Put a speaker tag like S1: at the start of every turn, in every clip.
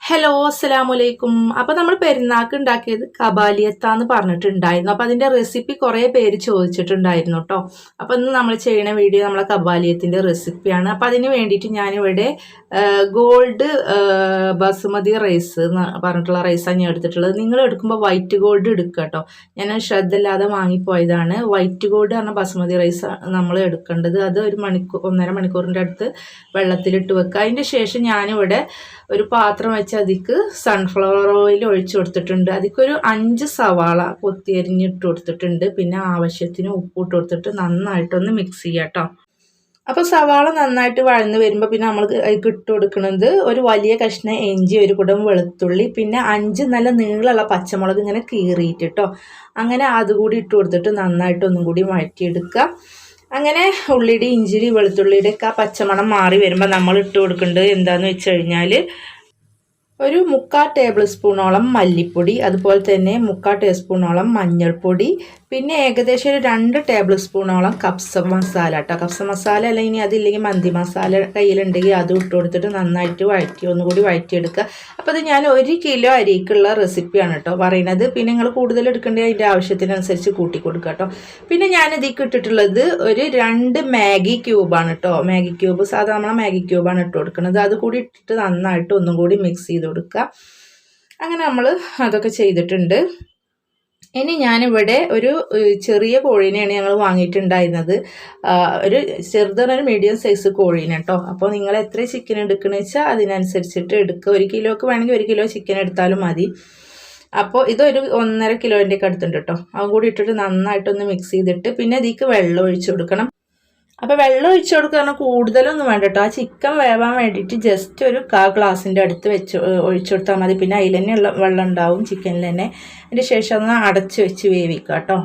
S1: Hello അസ്സലാമലൈക്കും. അപ്പോൾ നമ്മൾ പെരുന്നാൾക്ക് ഉണ്ടാക്കിയത് കബാലിയത്താന്ന് പറഞ്ഞിട്ടുണ്ടായിരുന്നു. അപ്പോൾ അതിൻ്റെ റെസിപ്പി കുറേ പേര് ചോദിച്ചിട്ടുണ്ടായിരുന്നു കേട്ടോ. അപ്പോൾ ഇന്ന് നമ്മൾ ചെയ്യുന്ന വീഡിയോ നമ്മളെ കബാലിയത്തിൻ്റെ റെസിപ്പിയാണ്. അപ്പോൾ അതിന് വേണ്ടിയിട്ട് ഞാനിവിടെ ഗോൾഡ് ബസുമതി റൈസ് എന്ന് പറഞ്ഞിട്ടുള്ള റൈസാണ് ഞാൻ എടുത്തിട്ടുള്ളത്. നിങ്ങൾ എടുക്കുമ്പോൾ വൈറ്റ് ഗോൾഡ് എടുക്കുക കേട്ടോ. ഞാൻ ശ്രദ്ധയില്ലാതെ വാങ്ങിപ്പോയതാണ്. വൈറ്റ് ഗോൾഡ് പറഞ്ഞ ബസുമതി റൈസ് നമ്മൾ എടുക്കേണ്ടത്. അത് ഒരു മണിക്കൂർ 1.5 മണിക്കൂറിൻ്റെ അടുത്ത് വെള്ളത്തിലിട്ട് വെക്കുക. അതിൻ്റെ ശേഷം ഞാനിവിടെ ഒരു പാത്രം വെച്ച് അതിക്ക് സൺഫ്ലവർ ഓയിൽ ഒഴിച്ചു കൊടുത്തിട്ടുണ്ട്. അതിക്കൊരു 5 സവാള കൊത്തിയരിഞ്ഞിട്ട് കൊടുത്തിട്ടുണ്ട്. പിന്നെ ആവശ്യത്തിന് ഉപ്പ് ഇട്ട് കൊടുത്തിട്ട് നന്നായിട്ടൊന്ന് മിക്സ് ചെയ്യാം കേട്ടോ. അപ്പോൾ സവാള നന്നായിട്ട് വഴന്ന് വരുമ്പോൾ പിന്നെ നമ്മൾ അതിക്ക് ഇട്ട് കൊടുക്കുന്നത് ഒരു വലിയ കഷ്ണം ഇഞ്ചി, ഒരു കുടം വെളുത്തുള്ളി, പിന്നെ 5 നല്ല നീളമുള്ള പച്ചമുളക് ഇങ്ങനെ കീറിയിട്ട് കേട്ടോ. അങ്ങനെ അതുകൂടി ഇട്ട് കൊടുത്തിട്ട് നന്നായിട്ട് ഒന്നും കൂടി വഴറ്റിയെടുക്കുക. അങ്ങനെ ഉള്ളിയുടെ ഇഞ്ചിരി വെളുത്തുള്ളിയുടെ ഒക്കെ ആ പച്ചമണം മാറി വരുമ്പോൾ നമ്മൾ ഇട്ട് കൊടുക്കേണ്ടത് എന്താണെന്ന് വെച്ച് കഴിഞ്ഞാൽ ഒരു 3/4 ടേബിൾ സ്പൂണോളം മല്ലിപ്പൊടി, അതുപോലെ തന്നെ 3/4 ടീസ്പൂണോളം മഞ്ഞൾപ്പൊടി, പിന്നെ ഏകദേശം ഒരു 2 ടേബിൾ സ്പൂണോളം കപ്സ മസാല കേട്ടോ. കപ്സ മസാല അല്ലെങ്കിൽ ഇനി അതില്ലെങ്കിൽ മന്തി മസാല കയ്യിലുണ്ടെങ്കിൽ അതും ഇട്ട് കൊടുത്തിട്ട് നന്നായിട്ട് ഒന്നുകൂടി വഴറ്റിയെടുക്കുക. അപ്പോൾ അത് ഞാൻ 1 കിലോ അരിക്കുള്ള റെസിപ്പിയാണ് കേട്ടോ പറയുന്നത്. പിന്നെ നിങ്ങൾ കൂടുതൽ എടുക്കേണ്ടത് അതിൻ്റെ ആവശ്യത്തിനനുസരിച്ച് കൂട്ടി കൊടുക്കുക കേട്ടോ. പിന്നെ ഞാൻ ഇതിലേക്ക് ഇട്ടിട്ടുള്ളത് ഒരു 2 മാഗി ക്യൂബാണ് കേട്ടോ. മാഗി ക്യൂബ് സാധാരണ മാഗി ക്യൂബാണ് ഇട്ട് കൊടുക്കുന്നത്. അത് കൂടി ഇട്ടിട്ട് നന്നായിട്ട് ഒന്നും കൂടി മിക്സ് ചെയ്ത് കൊടുക്കുക. അങ്ങനെ നമ്മൾ അതൊക്കെ ചെയ്തിട്ടുണ്ട്. ഇനി ഞാനിവിടെ ഒരു ചെറിയ കോഴീനെയാണ് ഞങ്ങൾ വാങ്ങിയിട്ടുണ്ടായിരുന്നത്. ഒരു ചെറുതൊരു മീഡിയം സൈസ് കോഴീനെ കേട്ടോ. അപ്പോൾ നിങ്ങൾ എത്ര ചിക്കൻ എടുക്കണമെന്ന് വെച്ചാൽ അതിനനുസരിച്ചിട്ട് എടുക്കുക. 1 കിലോക്ക് വേണമെങ്കിൽ 1 കിലോ ചിക്കൻ എടുത്താലും മതി. അപ്പോൾ ഇതൊരു 1.5 കിലോൻ്റെ ഒക്കെ അടുത്തുണ്ട് കേട്ടോ. അതും കൂടി ഇട്ടിട്ട് നന്നായിട്ടൊന്ന് മിക്സ് ചെയ്തിട്ട് പിന്നെ ഇതിക്ക് വെള്ളം ഒഴിച്ചു കൊടുക്കണം. അപ്പോൾ വെള്ളം ഒഴിച്ചു കൊടുക്കുക കൂടുതലൊന്നും വേണ്ട കേട്ടോ. ആ ചിക്കൻ വേവാൻ വേണ്ടിയിട്ട് ജസ്റ്റ് ഒരു 1/4 ഗ്ലാസിൻ്റെ അടുത്ത് ഒഴിച്ചു കൊടുത്താൽ മതി. പിന്നെ അതിൽ തന്നെ ഉള്ള വെള്ളം ഉണ്ടാവും ചിക്കനിൽ തന്നെ. അതിൻ്റെ ശേഷം ഒന്ന് അടച്ച് വെച്ച് വേവിക്കുക കേട്ടോ.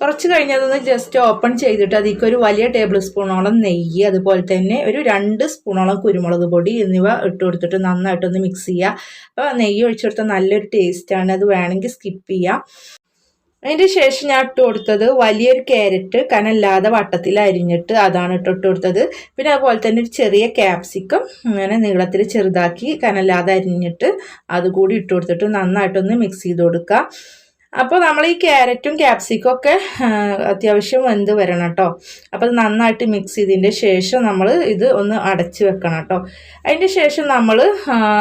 S1: കുറച്ച് കഴിഞ്ഞതൊന്ന് ജസ്റ്റ് ഓപ്പൺ ചെയ്തിട്ട് അതിക്കൊരു വലിയ ടേബിൾ സ്പൂണോളം നെയ്യ്, അതുപോലെ തന്നെ ഒരു 2 സ്പൂണോളം കുരുമുളക് പൊടി എന്നിവ ഇട്ട് കൊടുത്തിട്ട് നന്നായിട്ടൊന്ന് മിക്സ് ചെയ്യുക. അപ്പോൾ നെയ്യ് ഒഴിച്ചു കൊടുത്താൽ നല്ലൊരു ടേസ്റ്റാണ്. അത് വേണമെങ്കിൽ സ്കിപ്പ് ചെയ്യാം. അതിൻ്റെ ശേഷം ഞാൻ ഇട്ട് കൊടുത്തത് വലിയൊരു ക്യാരറ്റ് കനല്ലാതെ വട്ടത്തിൽ അരിഞ്ഞിട്ട് അതാണ് ഇട്ട് കൊടുത്തത്. പിന്നെ അതുപോലെ തന്നെ ഒരു ചെറിയ ക്യാപ്സിക്കം അങ്ങനെ നീളത്തിൽ ചെറുതാക്കി കനല്ലാതെ അരിഞ്ഞിട്ട് അതുകൂടി ഇട്ട് കൊടുത്തിട്ട് നന്നായിട്ടൊന്ന് മിക്സ് ചെയ്ത് കൊടുക്കുക. അപ്പോൾ നമ്മൾ ഈ ക്യാരറ്റും ക്യാപ്സിക്കും ഒക്കെ അത്യാവശ്യം വെന്ത് വരണം കേട്ടോ. അപ്പോൾ അത് നന്നായിട്ട് മിക്സ് ചെയ്തതിൻ്റെ ശേഷം നമ്മൾ ഇത് ഒന്ന് അടച്ച് വെക്കണം കേട്ടോ. അതിൻ്റെ ശേഷം നമ്മൾ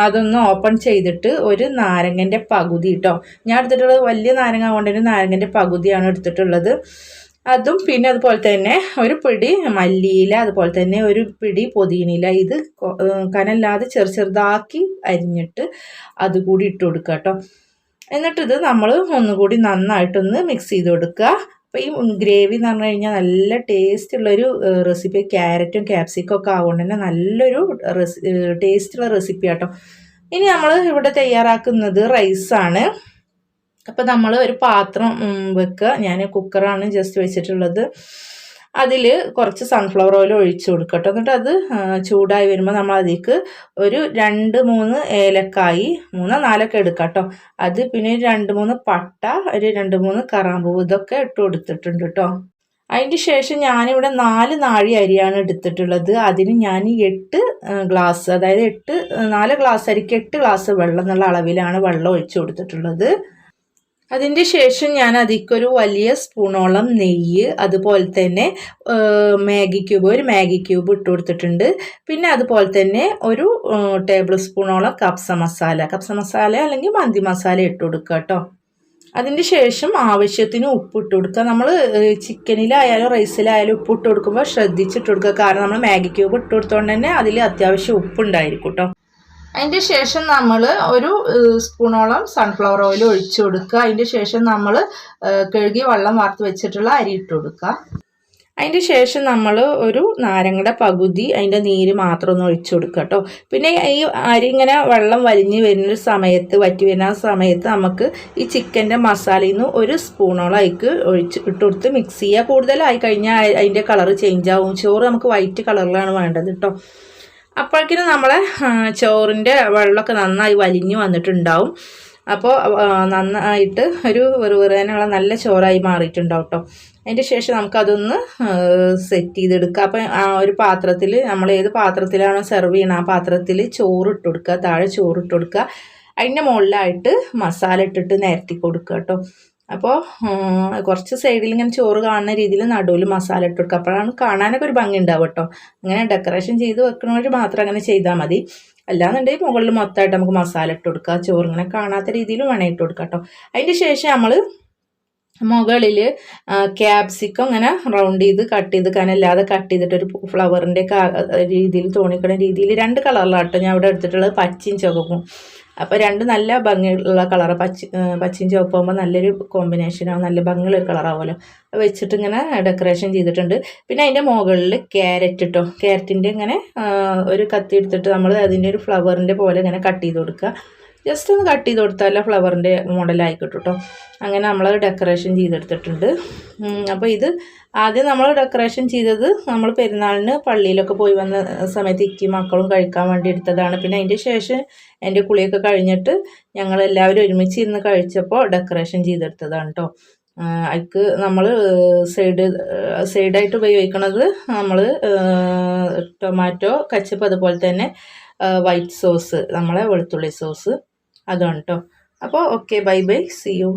S1: അതൊന്ന് ഓപ്പൺ ചെയ്തിട്ട് ഒരു നാരങ്ങൻ്റെ പകുതി കേട്ടോ. ഞാൻ എടുത്തിട്ടുള്ളത് വലിയ നാരങ്ങ കൊണ്ടൊരു നാരങ്ങൻ്റെ പകുതിയാണ് എടുത്തിട്ടുള്ളത്. അതും പിന്നെ അതുപോലെ തന്നെ ഒരു പിടി മല്ലിയില, അതുപോലെ തന്നെ ഒരു പിടി പുതിനയില, ഇത് കനല്ലാതെ ചെറുതാക്കി അരിഞ്ഞിട്ട് അതുകൂടി ഇട്ട് കൊടുക്കുക കേട്ടോ. എന്നിട്ടിത് നമ്മൾ ഒന്നുകൂടി നന്നായിട്ടൊന്ന് മിക്സ് ചെയ്ത് കൊടുക്കുക. അപ്പോൾ ഈ ഗ്രേവി എന്ന് പറഞ്ഞു കഴിഞ്ഞാൽ നല്ല ടേസ്റ്റുള്ളൊരു റെസിപ്പി. ക്യാരറ്റും ക്യാപ്സിക്കും ഒക്കെ ആവുകൊണ്ട് തന്നെ നല്ലൊരു ടേസ്റ്റുള്ള റെസിപ്പി കേട്ടോ. ഇനി നമ്മൾ ഇവിടെ തയ്യാറാക്കുന്നത് റൈസാണ്. അപ്പോൾ നമ്മൾ ഒരു പാത്രം വെക്കുക. ഞാൻ കുക്കറാണ് ജസ്റ്റ് വെച്ചിട്ടുള്ളത്. അതിൽ കുറച്ച് സൺഫ്ലവർ ഓയിൽ ഒഴിച്ച് കൊടുക്കുക കേട്ടോ. എന്നിട്ട് അത് ചൂടായി വരുമ്പോൾ നമ്മൾ അതിലേക്ക് ഒരു 2-3 ഏലക്കായി, 3-4 എടുക്കാം കേട്ടോ. അത് പിന്നെ 2-3 പട്ട, ഒരു 2-3 കറാമ്പൂവ്, ഇതൊക്കെ ഇട്ട് കൊടുത്തിട്ടുണ്ട് കേട്ടോ. അതിൻ്റെ ശേഷം ഞാനിവിടെ 4 നാഴി അരിയാണ് എടുത്തിട്ടുള്ളത്. അതിന് ഞാൻ 8 ഗ്ലാസ്, അതായത് 4 ഗ്ലാസ് അരിക്ക് 8 ഗ്ലാസ് വെള്ളം എന്നുള്ള അളവിലാണ് വെള്ളം ഒഴിച്ച് കൊടുത്തിട്ടുള്ളത്. അതിൻ്റെ ശേഷം ഞാൻ അതിക്കൊരു വലിയ സ്പൂണോളം നെയ്യ്, അതുപോലെ തന്നെ ഒരു മാഗി ക്യൂബ് ഇട്ട് കൊടുത്തിട്ടുണ്ട്. പിന്നെ അതുപോലെ തന്നെ ഒരു ടേബിൾ സ്പൂണോളം കപ്സ മസാല അല്ലെങ്കിൽ മന്തി മസാല ഇട്ട് കൊടുക്കുക കേട്ടോ. അതിൻ്റെ ശേഷം ആവശ്യത്തിന് ഉപ്പ് ഇട്ട് കൊടുക്കുക. നമ്മൾ ചിക്കനിലായാലും റൈസിലായാലും ഉപ്പ് ഇട്ട് കൊടുക്കുമ്പോൾ ശ്രദ്ധിച്ചിട്ട് കൊടുക്കുക. കാരണം നമ്മൾ മാഗി ക്യൂബ് ഇട്ട് കൊടുത്തുകൊണ്ട് തന്നെ അതിൽ അത്യാവശ്യം ഉപ്പുണ്ടായിരിക്കും കേട്ടോ. അതിൻ്റെ ശേഷം നമ്മൾ ഒരു സ്പൂണോളം സൺഫ്ലവർ ഓയിൽ ഒഴിച്ചു കൊടുക്കുക. അതിൻ്റെ ശേഷം നമ്മൾ കഴുകി വെള്ളം വാർത്ത് വെച്ചിട്ടുള്ള അരി ഇട്ട് കൊടുക്കുക. അതിൻ്റെ ശേഷം നമ്മൾ ഒരു നാരങ്ങയുടെ പകുതി അതിൻ്റെ നീര് മാത്രം ഒന്ന് ഒഴിച്ചു കൊടുക്കുക കേട്ടോ. പിന്നെ ഈ അരി ഇങ്ങനെ വെള്ളം വലിഞ്ഞ് വരുന്നൊരു സമയത്ത്, വറ്റി വരുന്ന സമയത്ത് നമുക്ക് ഈ ചിക്കൻ്റെ മസാലയിൽ നിന്ന് ഒരു സ്പൂണോളം അതിക്ക് ഇട്ട് കൊടുത്ത് മിക്സ് ചെയ്യുക. കൂടുതലായി കഴിഞ്ഞാൽ അതിൻ്റെ കളറ് ചേഞ്ച് ആവും. ചോറ് നമുക്ക് വൈറ്റ് കളറിലാണ് വേണ്ടത് കേട്ടോ. അപ്പോഴേക്കിനും നമ്മളെ ചോറിൻ്റെ വെള്ളമൊക്കെ നന്നായി വലിഞ്ഞ് വന്നിട്ടുണ്ടാവും. അപ്പോൾ നന്നായിട്ട് ഒരു വെറുവേനുള്ള നല്ല ചോറായി മാറിയിട്ടുണ്ടാവും കേട്ടോ. അതിൻ്റെ ശേഷം നമുക്കതൊന്ന് സെറ്റ് ചെയ്തെടുക്കുക. അപ്പം ആ ഒരു പാത്രത്തിൽ നമ്മൾ ഏത് പാത്രത്തിലാണോ സെർവ് ചെയ്യണം ആ പാത്രത്തിൽ ചോറ് ഇട്ട് കൊടുക്കുക, താഴെ ചോറ് ഇട്ട് കൊടുക്കുക. അതിൻ്റെ മുകളിലായിട്ട് മസാല ഇട്ടിട്ട് നിരത്തി കൊടുക്കുക കേട്ടോ. അപ്പോൾ കുറച്ച് സൈഡിൽ ഇങ്ങനെ ചോറ് കാണുന്ന രീതിയിൽ നടുവിൽ മസാല ഇട്ട് കൊടുക്കുക. അപ്പോഴാണ് കാണാനൊക്കെ ഒരു ഭംഗി ഉണ്ടാവും കേട്ടോ. അങ്ങനെ ഡെക്കറേഷൻ ചെയ്ത് വെക്കുന്നവർ മാത്രം അങ്ങനെ ചെയ്താൽ മതി. അല്ലാന്നുണ്ടെങ്കിൽ മുകളിൽ മൊത്തമായിട്ട് നമുക്ക് മസാല ഇട്ട് കൊടുക്കുക. ചോറ് ഇങ്ങനെ കാണാത്ത രീതിയിൽ വേണേൽ ഇട്ട് കൊടുക്കുക കേട്ടോ. അതിൻ്റെ ശേഷം നമ്മൾ മുകളിൽ ക്യാപ്സിക്കം ഇങ്ങനെ റൗണ്ട് ചെയ്ത് കട്ട് ചെയ്ത് കനല്ലാതെ കട്ട് ചെയ്തിട്ടൊരു ഫ്ലവറിൻ്റെ രീതിയിൽ തോന്നിക്കുന്ന രീതിയിൽ 2 കളറിലാട്ടോ ഞാൻ ഇവിടെ എടുത്തിട്ടുള്ളത്, പച്ചയും ചുവപ്പും. അപ്പോൾ 2 നല്ല ഭംഗിയുള്ള കളറ്, പച്ചയും ചുവപ്പാകുമ്പോൾ നല്ലൊരു കോമ്പിനേഷനാവും, നല്ല ഭംഗിയുള്ളൊരു കളറാവുമല്ലോ. അത് വെച്ചിട്ട് ഇങ്ങനെ ഡെക്കറേഷൻ ചെയ്തിട്ടുണ്ട്. പിന്നെ അതിൻ്റെ മുകളിൽ ക്യാരറ്റ് കേട്ടോ, ക്യാരറ്റിൻ്റെ ഇങ്ങനെ ഒരു കത്തി എടുത്തിട്ട് നമ്മൾ അതിൻ്റെ ഒരു ഫ്ലവറിൻ്റെ പോലെ ഇങ്ങനെ കട്ട് ചെയ്ത് കൊടുക്കുക. ജസ്റ്റ് ഒന്ന് കട്ട് ചെയ്ത് കൊടുത്താൽ ഫ്ലവറിൻ്റെ മോഡലായി കിട്ടും കേട്ടോ. അങ്ങനെ നമ്മൾ ഡെക്കറേഷൻ ചെയ്തെടുത്തിട്ടുണ്ട്. അപ്പോൾ ഇത് ആദ്യം നമ്മൾ ഡെക്കറേഷൻ ചെയ്തത് നമ്മൾ പെരുന്നാളിന് പള്ളിയിലൊക്കെ പോയി വന്ന സമയത്ത് ഇക്കി മക്കളും കഴിക്കാൻ വേണ്ടി എടുത്തതാണ്. പിന്നെ അതിൻ്റെ ശേഷം എൻ്റെ കുളിയൊക്കെ കഴിഞ്ഞിട്ട് ഞങ്ങളെല്ലാവരും ഒരുമിച്ച് ഇരുന്ന് കഴിച്ചപ്പോൾ ഡെക്കറേഷൻ ചെയ്തെടുത്തതാണ് കേട്ടോ. അതിക്ക് നമ്മൾ സൈഡായിട്ട് ഉപയോഗിക്കുന്നത് നമ്മൾ ടൊമാറ്റോ കച്ചപ്പ്, അതുപോലെ തന്നെ വൈറ്റ് സോസ്, നമ്മളെ വെളുത്തുള്ളി സോസ്, അതാണ് കേട്ടോ. അപ്പോൾ okay, bye bye, see U.